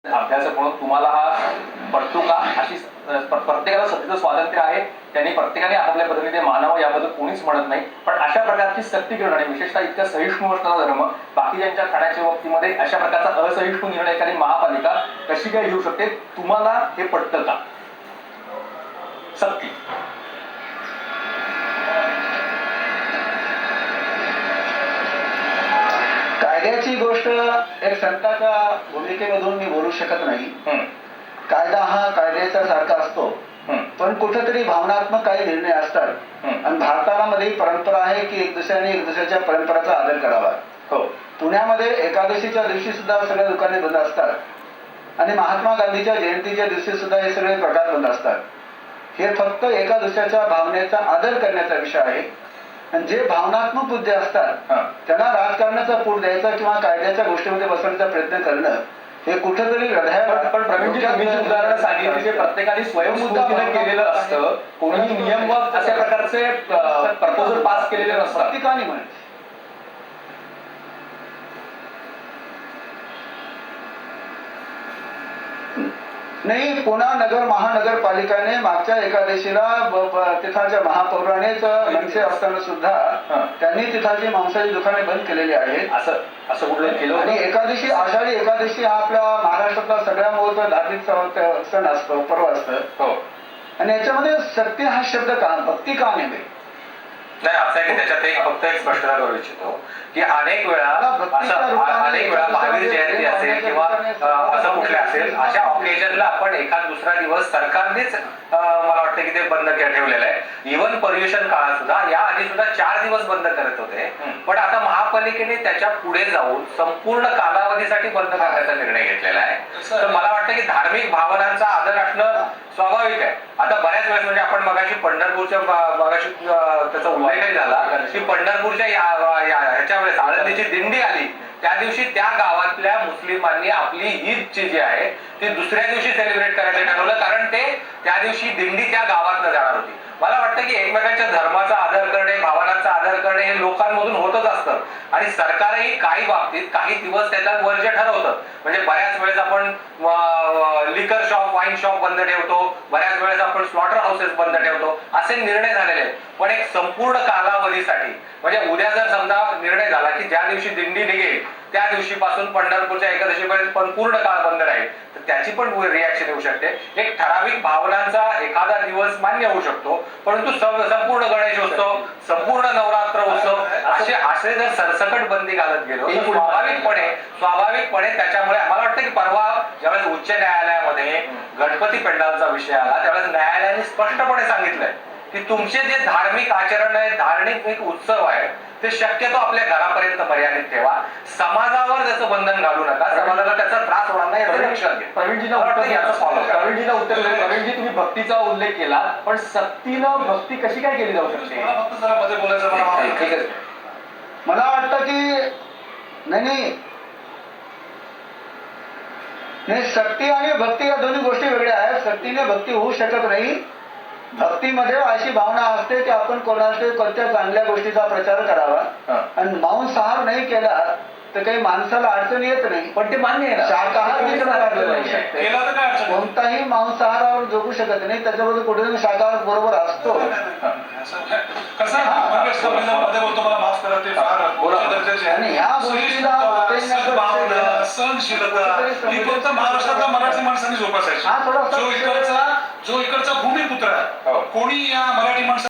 अभ्यासक म्हणून तुम्हाला हा पडतो का? अशी प्रत्येकाला सत्तेचं स्वातंत्र्य आहे, त्यांनी प्रत्येकाने आपापल्या पद्धतीने मानावं याबद्दल कोणीच म्हणत नाही. पण अशा प्रकारची सक्ती करणं आणि विशेषतः इतका सहिष्णू असणारा धर्म बाकीच्यांच्या खाण्याच्या बाबतीमध्ये अशा प्रकारचा असहिष्णू निर्णय एखादी महापालिका कशी काय घेऊ शकते? तुम्हाला हे पटतं का? सक्ती कायद्याची गोष्ट एक संताच्या भूमिकेमधून मी बोलू शकत नाही. कायदा हा कायद्याचा सारखा असतो, पण कुठेतरी भावनात्मक काही निर्णय असतात. आणि भारतामध्ये परंपरा आहे की एक दुसऱ्याने एक दुसऱ्याच्या परंपराचा आदर करावा. पुण्यामध्ये एकादशीच्या दिवशी सुद्धा सगळे दुकाने बंद असतात आणि महात्मा गांधीच्या जयंतीच्या दिवशी सुद्धा हे सगळे प्रकार बंद असतात. हे फक्त एका दुसऱ्याच्या भावनेचा आदर करण्याचा विषय आहे. आणि जे भावनात्मक बुद्धी असतात त्यांना राजकारणाचा पूर द्यायचा किंवा कायद्याच्या गोष्टीमध्ये बसवण्याचा प्रयत्न करणं हे कुठेतरी हृदयाला. पण प्रवीणजी, तुम्ही जे उदाहरण सांगितले ते प्रत्येकाने स्वयंस्फूर्तीने केलेलं असतं, कोणीही नियम व अशा प्रकारचे प्रपोजल पास केलेले नसतात. प्रत्येकाने म्हणे नाही, पुणा नगर महानगरपालिकेने मागच्या एकादशीला तिथाच्या महापौरानेच मनसे असताना सुद्धा त्यांनी तिथाची मांसाची दुकाने बंद केलेली आहेत. असं कुठलं केलं? आणि एकादशी, आषाढी एकादशी हा आपल्या महाराष्ट्रातला सगळ्या मोठा धार्मिक सण असतो, पर्व असतं. आणि याच्यामध्ये सत्य हा शब्द का, भक्ती का नेमे? नाही, असं आहे की त्याच्यात एक फक्त एक स्पष्टता करू इच्छितो की अनेक वेळा महावीर जयंती असेल किंवा असं कुठले असेल अशा ऑकेजनला आपण एखाद दुसरा दिवस सरकारनेच मला वाटतं की ते बंद ठेवलेलं आहे. इव्हन पर्युषण काळात सुद्धा या आधी सुद्धा 4 दिवस बंद करत होते, पण आता महापालिकेने त्याच्या पुढे जाऊन संपूर्ण कालावधीसाठी बंद करण्याचा निर्णय घेतलेला आहे. तर मला वाटतं की धार्मिक भावनांचा आदर असणं स्वाभाविक आहे. आता बऱ्याच वेळेस म्हणजे आपण मगाशी पंढरपूरच्या मगाशी त्याचा उल्लेखही झाला की पंढरपूरच्या ह्याच्या वेळेस आळंदीची दिंडी आली त्या दिवशी त्या गावातल्या मुस्लिमांनी आपली ईदची जी आहे ती दुसऱ्या दिवशी सेलिब्रेट करायचं ठरवलं, कारण ते त्या दिवशी दिंडी त्या गावातनं जाणार होती. मला वाटतं की एकमेकांच्या धर्माचा आदर करणे, भावनांचा आदर करणे हे लोकांमधून होतच असतं आणि सरकारही काही बाबतीत काही दिवस त्याचा वर्ज ठरवतं. म्हणजे बऱ्याच वेळेस आपण लिकर शॉप, वाईन शॉप बंद ठेवतो, बऱ्याच वेळेस आपण स्लॉटर हाऊसेस बंद ठेवतो, असे निर्णय झालेले आहेत. पण एक संपूर्ण कालावधीसाठी म्हणजे उद्या जर समजा निर्णय झाला की ज्या दिवशी दिंडी निघेल त्या दिवशीपासून पंढरपूरच्या एकादशीपर्यंत पण पूर्ण काळ बंद राहील, तर त्याची पण रिॲक्शन येऊ शकते. एक ठराविक भावनांचा एखादा दिवस मान्य होऊ शकतो, परंतु संपूर्ण गणेशोत्सव, संपूर्ण नवरात्र उत्सव असे जर सरसकट बंदी घालत गेलो स्वाभाविकपणे त्याच्यामुळे मला वाटतं की परवा ज्यावेळेस उच्च न्यायालयामध्ये गणपती पेंडालचा विषय आला त्यावेळेस न्यायालयाने स्पष्टपणे सांगितलंय की तुमचे जे धार्मिक आचरण आहे, धार्मिक उत्सव आहे ते शक्यतो आपल्या घरापर्यंत मर्यादित ठेवा. समाजावर त्याचं बंधन घालू नका, समाजाला त्याचा त्रास होणार नाही याचं लक्षात घ्या. प्रवीणजीला उत्तर. प्रवीणजी, तुम्ही भक्तीचा उल्लेख केला, पण सक्तीनं भक्ती कशी काय केली जाऊ शकते? मला वाटतं की नाही, सक्ती आणि भक्ती या दोन्ही गोष्टी वेगळ्या आहेत. सक्तीने भक्ती होऊ शकत नाही. भक्तीमध्ये अशी भावना असते की आपण कोणत्या चांगल्या गोष्टीचा प्रचार करावा आणि मांसाहार नाही केला तर काही माणसाला अडचण येत नाही. पण ते मान्य आहे ना, शाकाहार कोणताही मांसाहारावर जगू शकत नाही, त्याच्यामध्ये कुठे शाकाहार बरोबर असतो. आणि ह्या गोष्टीला महाराष्ट्रातल्या मराठी माणसांनी जोपासायची. जो इकडचा भूमिपुत्र आहे, कोणी या मराठी माणसा